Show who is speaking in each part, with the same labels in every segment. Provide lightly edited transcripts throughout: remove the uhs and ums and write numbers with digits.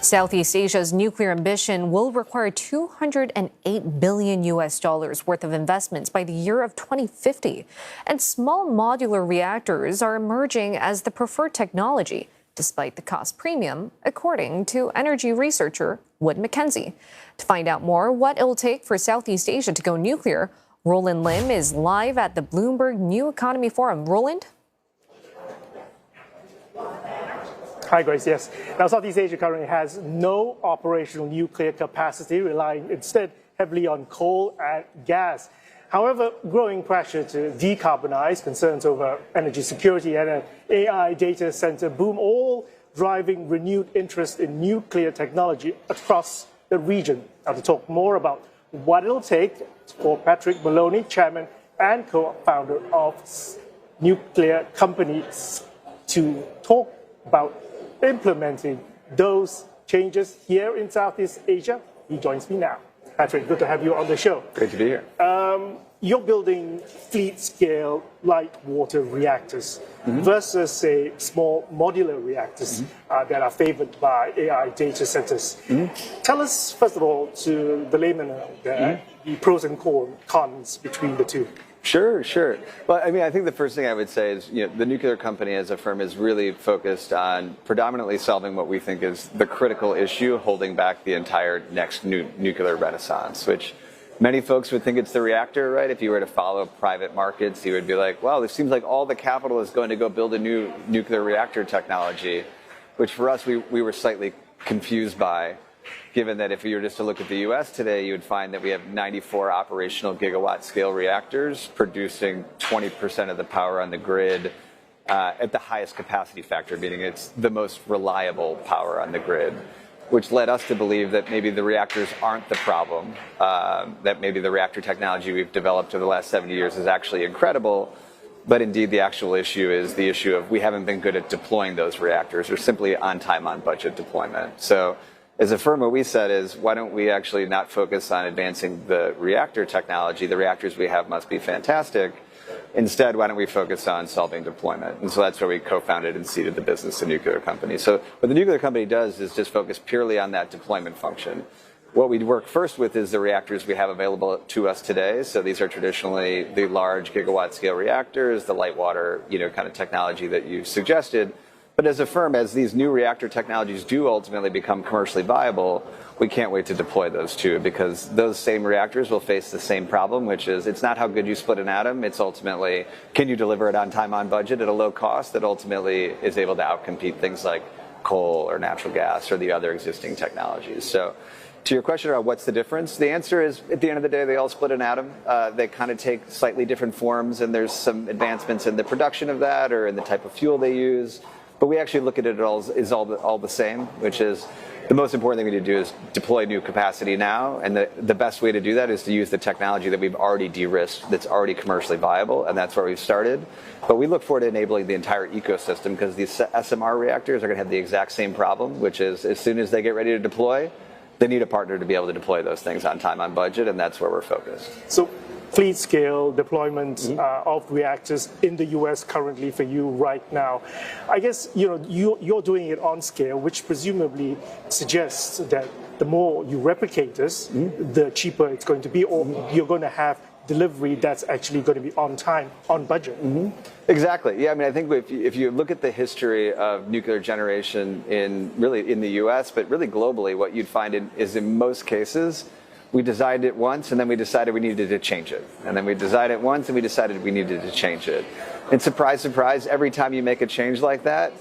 Speaker 1: Southeast Asia's nuclear ambition will require $208 billion worth of investments by the year of 2050. And small modular reactors are emerging as the preferred technology, despite the cost premium, according to energy researcher Wood MacKenzie. To find out more what it'll take for Southeast Asia to go nuclear, Roland is live at the Bloomberg New Economy Forum. Roland?
Speaker 2: Hi, Grace. Yes. Now, Southeast Asia currently has no operational nuclear capacity, relying instead heavily on coal and gas. However, growing pressure to decarbonise, concerns over energy security, and an AI data centre boom, all driving renewed interest in nuclear technology across the region. Now, to talk more about what it'll take for Patrick Maloney, chairman and co-founder of nuclear companies, to talk about implementing those changes here in Southeast Asia, he joins me now. Patrick, good to have you on the show.
Speaker 3: Great to be here.
Speaker 2: You're building fleet-scale light water reactors versus, say, small modular reactors that are favored by AI data centers. Tell us, first of all, to the layman, the pros and cons between the two.
Speaker 3: Sure. Well, I mean, I think the first thing I would say is, the nuclear company as a firm is really focused on predominantly solving what we think is the critical issue holding back the entire next nuclear renaissance, which many folks would think it's the reactor, right? If you were to follow private markets, you would be like, wow, this seems like all the capital is going to go build a new nuclear reactor technology, which for us, we were slightly confused by, given that if you were just to look at the U.S. today, you would find that we have 94 operational gigawatt scale reactors producing 20% of the power on the grid at the highest capacity factor, meaning it's the most reliable power on the grid, which led us to believe that maybe the reactors aren't the problem, that maybe the reactor technology we've developed over the last 70 years is actually incredible. But indeed, the actual issue is the issue of we haven't been good at deploying those reactors or simply on time, on budget deployment. So as a firm, what we said is, why don't we actually not focus on advancing the reactor technology? The reactors we have must be fantastic. Instead, why don't we focus on solving deployment? And so that's where we co-founded and seeded the business, the nuclear company. So what the nuclear company does is just focus purely on that deployment function. What we work first with is the reactors we have available to us today. So these are traditionally the large gigawatt scale reactors, the light water, kind of technology that you suggested. But as a firm, as these new reactor technologies do ultimately become commercially viable, we can't wait to deploy those too, because those same reactors will face the same problem, which is it's not how good you split an atom, it's ultimately can you deliver it on time, on budget at a low cost that ultimately is able to outcompete things like coal or natural gas or the other existing technologies. So to your question about what's the difference, the answer is at the end of the day, they all split an atom. They kind of take slightly different forms, and there's some advancements in the production of that or in the type of fuel they use. But we actually look at it all the same, which is the most important thing we need to do is deploy new capacity now. And the best way to do that is to use the technology that we've already de-risked, that's already commercially viable, and that's where we've started. But we look forward to enabling the entire ecosystem, because these SMR reactors are going to have the exact same problem, which is as soon as they get ready to deploy, they need a partner to be able to deploy those things on time, on budget, and that's where we're focused.
Speaker 2: So fleet-scale deployment of reactors in the U.S. currently for you right now. I guess you're doing it on scale, which presumably suggests that the more you replicate this, the cheaper it's going to be, or you're going to have delivery that's actually going to be on time, on budget.
Speaker 3: Exactly. Yeah, I mean, I think if you look at the history of nuclear generation in the U.S., but really globally, what you'd find is in most cases, we decided it once, and then we decided we needed to change it. And then we decided it once, and we decided we needed to change it. And surprise, surprise, every time you make a change like that,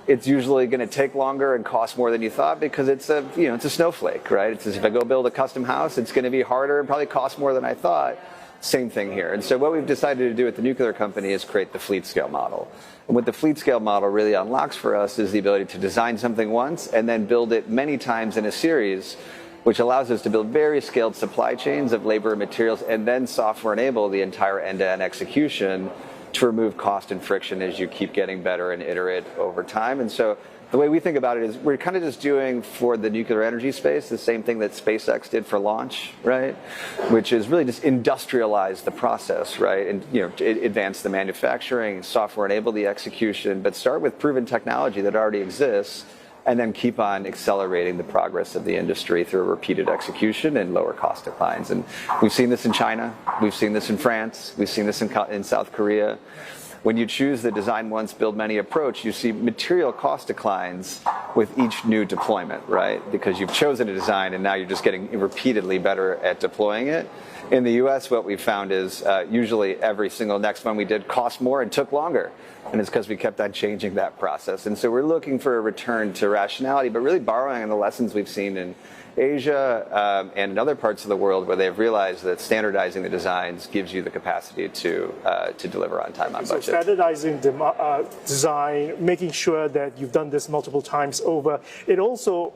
Speaker 3: it's usually going to take longer and cost more than you thought, because it's a snowflake, right? It's as if I go build a custom house, it's going to be harder and probably cost more than I thought. Same thing here. And so what we've decided to do at the nuclear company is create the fleet scale model. And what the fleet scale model really unlocks for us is the ability to design something once and then build it many times in a series, which allows us to build very scaled supply chains of labor and materials, and then software enable the entire end-to-end execution to remove cost and friction as you keep getting better and iterate over time. And so the way we think about it is we're kind of just doing for the nuclear energy space the same thing that SpaceX did for launch, right? Which is really just industrialize the process, right? And advance the manufacturing, software enable the execution, but start with proven technology that already exists and then keep on accelerating the progress of the industry through repeated execution and lower cost declines. And we've seen this in China, we've seen this in France, we've seen this in South Korea. When you choose the design once, build many approach, you see material cost declines with each new deployment, right? Because you've chosen a design and now you're just getting repeatedly better at deploying it. In the US, what we found is usually every single next one we did cost more and took longer. And it's because we kept on changing that process. And so we're looking for a return to rationality, but really borrowing on the lessons we've seen in Asia and in other parts of the world where they've realized that standardizing the designs gives you the capacity to deliver on time, on budget.
Speaker 2: So standardizing the design, making sure that you've done this multiple times over. It also,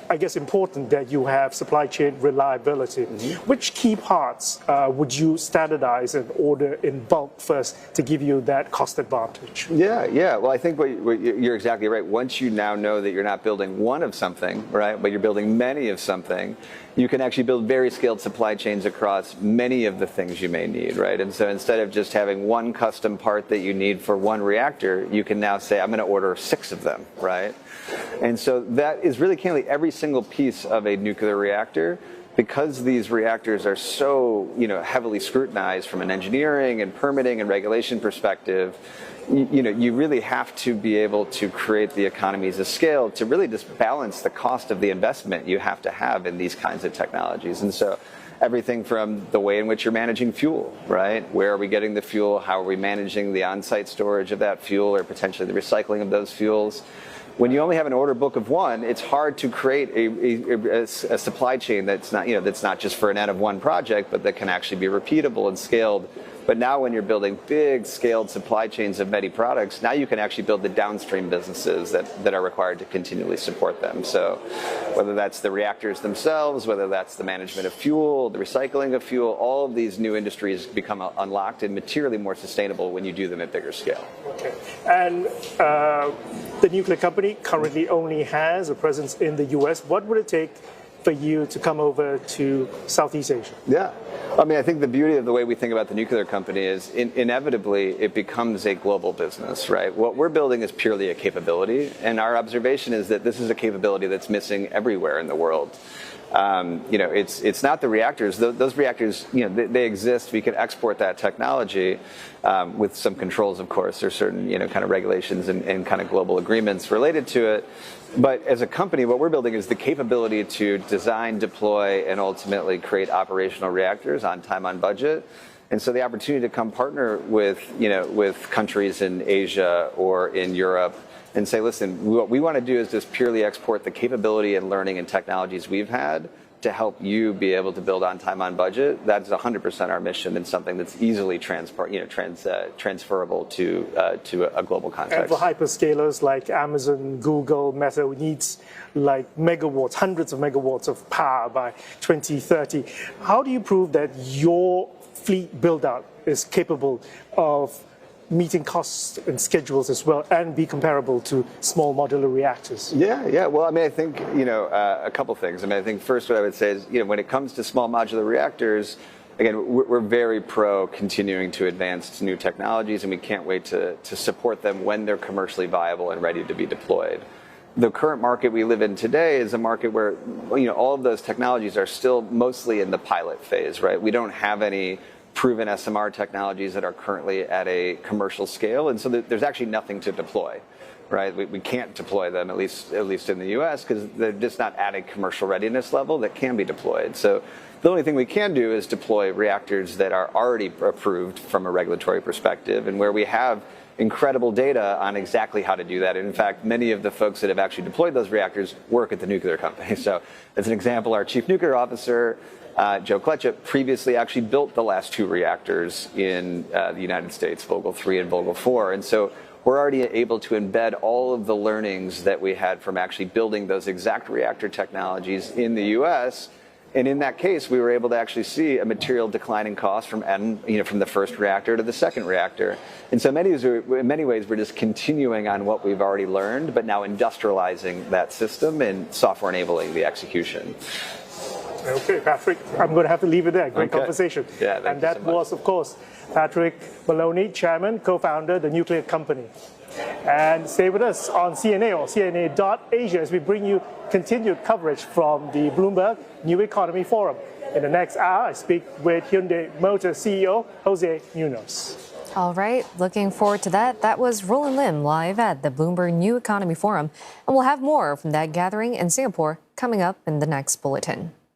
Speaker 2: I guess, important that you have supply chain reliability. Which key parts would you standardize and order in bulk first to give you that cost advantage?
Speaker 3: Yeah. Well, I think you're exactly right. Once you now know that you're not building one of something, right, but you're building many of something, you can actually build very scaled supply chains across many of the things you may need, right? And so instead of just having one custom part that you need for one reactor, you can now say, I'm going to order 6 of them, right? And so that is really candidly every single piece of a nuclear reactor. Because these reactors are so, heavily scrutinized from an engineering and permitting and regulation perspective, you really have to be able to create the economies of scale to really just balance the cost of the investment you have to have in these kinds of technologies. And so everything from the way in which you're managing fuel, right? Where are we getting the fuel? How are we managing the on-site storage of that fuel or potentially the recycling of those fuels? When you only have an order book of one, it's hard to create a supply chain that's not just for an N of one project, but that can actually be repeatable and scaled. But now when you're building big scaled supply chains of many products, now you can actually build the downstream businesses that are required to continually support them. So whether that's the reactors themselves, whether that's the management of fuel, the recycling of fuel, all of these new industries become unlocked and materially more sustainable when you do them at bigger scale.
Speaker 2: Okay. And the nuclear company currently only has a presence in the US. What would it take for you to come over to Southeast Asia?
Speaker 3: Yeah. I mean, I think the beauty of the way we think about the nuclear company is inevitably it becomes a global business, right? What we're building is purely a capability, and our observation is that this is a capability that's missing everywhere in the world. It's not the reactors. Those reactors, they exist. We can export that technology with some controls, of course. There's certain, kind of regulations and kind of global agreements related to it. But as a company, what we're building is the capability to design, deploy, and ultimately create operational reactors on time, on budget. And so the opportunity to come partner with countries in Asia or in Europe and say, listen, what we want to do is just purely export the capability and learning and technologies we've had to help you be able to build on time, on budget. That's 100% our mission and something that's easily transferable to a global context.
Speaker 2: And for hyperscalers like Amazon, Google, Meta, who needs like megawatts, hundreds of megawatts of power by 2030, how do you prove that your fleet build-out is capable of meeting costs and schedules as well and be comparable to small modular reactors?
Speaker 3: Yeah. Well, I mean, I think, a couple things. I mean, I think first what I would say is, when it comes to small modular reactors, again, we're very pro continuing to advance new technologies, and we can't wait to support them when they're commercially viable and ready to be deployed. The current market we live in today is a market where, all of those technologies are still mostly in the pilot phase, right? We don't have any proven SMR technologies that are currently at a commercial scale, and so there's actually nothing to deploy, right? We can't deploy them, at least in the US, because they're just not at a commercial readiness level that can be deployed. So the only thing we can do is deploy reactors that are already approved from a regulatory perspective and where we have incredible data on exactly how to do that. And in fact, many of the folks that have actually deployed those reactors work at the nuclear company. So as an example, our chief nuclear officer, Joe Kletchup, previously actually built the last 2 reactors in the United States, Vogtle 3 and Vogtle 4. And so we're already able to embed all of the learnings that we had from actually building those exact reactor technologies in the U.S. And in that case, we were able to actually see a material decline in cost from from the first reactor to the second reactor. And so in many ways, we're just continuing on what we've already learned, but now industrializing that system and software enabling the execution.
Speaker 2: Okay, Patrick, I'm going to have to leave it there. Great conversation.
Speaker 3: Yeah,
Speaker 2: and that was, of course, Patrick Maloney, Chairman, co-founder of the nuclear company. And stay with us on CNA or CNA.Asia as we bring you continued coverage from the Bloomberg New Economy Forum. In the next hour, I speak with Hyundai Motor CEO Jose Munoz.
Speaker 1: All right, looking forward to that. That was Roland Lim live at the Bloomberg New Economy Forum. And we'll have more from that gathering in Singapore coming up in the next bulletin.